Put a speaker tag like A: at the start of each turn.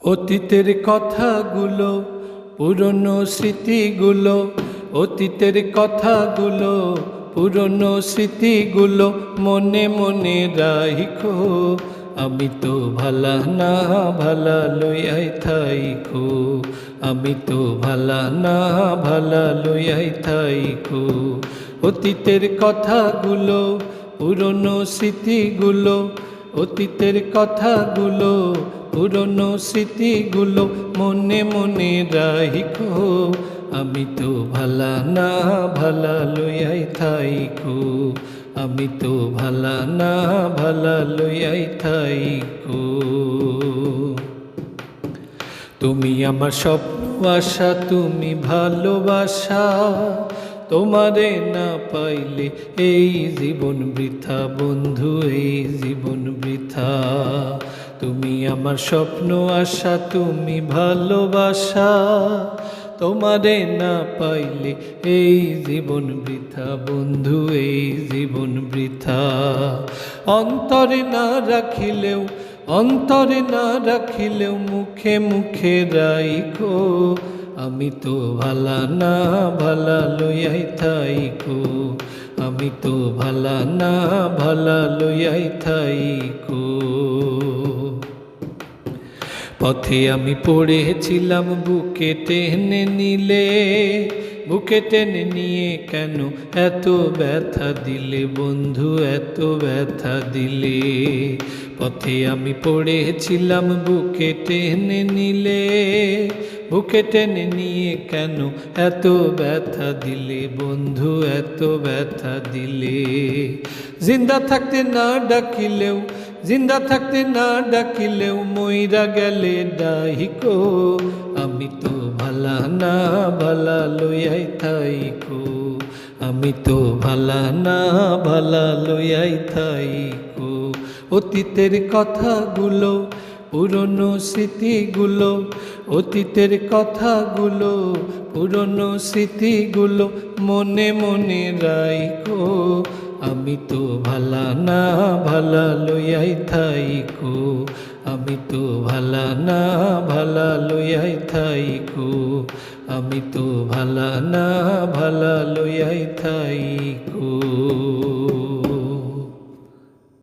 A: অতীতের কথাগুলো, পুরনো স্মৃতিগুলো, অতীতের কথাগুলো, পুরনো স্মৃতিগুলো মনে মনে রাইখো। আমি তো ভালা না ভালা লইয়াই থাইকো, আমি তো ভালা না ভালা লইয়াই থাইকো। অতীতের কথাগুলো, পুরনো স্মৃতিগুলো, অতীতের কথাগুলো, পুরনো স্মৃতিগুলো মনে মনে রাইখো। আমি তো ভালা না ভালা লইয়াই থাইকো, আমি তো ভালা না ভালা লইয়াই থাইকো। তুমি আমার স্বপ্ন আশা, তুমি ভালোবাসা, তোমারে না পাইলে এই জীবন বৃথা বন্ধু, এই জীবন বৃথা। তুমি আমার স্বপ্ন আশা, তুমি ভালোবাসা, তোমারে না পাইলে এই জীবন বৃথা বন্ধু, এই জীবন বৃথা। অন্তরে না রাখিলেও, অন্তরে না রাখিলেও মুখে মুখে রাইখো। আমি তো ভালা না ভালা লইয়াই থাইকো, আমি তো ভালা না ভালা লইয়াই থাইকো। পথে আমি পড়েছিলাম, বুকে টেনে নিলে, বুকে টেনে নিয়ে কেন এত ব্যথা দিলে বন্ধু, এত ব্যথা দিলে। পথে আমি পড়েছিলাম, বুকে টেনে নিলে, বুকে টেনে নিয়ে কেন এত ব্যথা দিলে বন্ধু, এত ব্যথা দিলে। জিন্দা থাকতে না ডাকিলেও, জিন্দা থাকতে না ডাকিলেও মইরা গেলে ডাইকো। আমি তো ভালা না ভালা লইয়াই থাইকো, আমি তো ভালা না ভালা লইয়াই থাইকো। অতীতের কথাগুলো, পুরনো স্মৃতিগুলো, অতীতের কথাগুলো, পুরনো স্মৃতিগুলো মনে মনে রাইখো। আমি তো ভালা না ভালা লইয়াই থাইকো, আমি তো ভালা না ভালা লইয়াই থাইকো, আমি তো ভালা না ভালা লইয়াই থাইকো।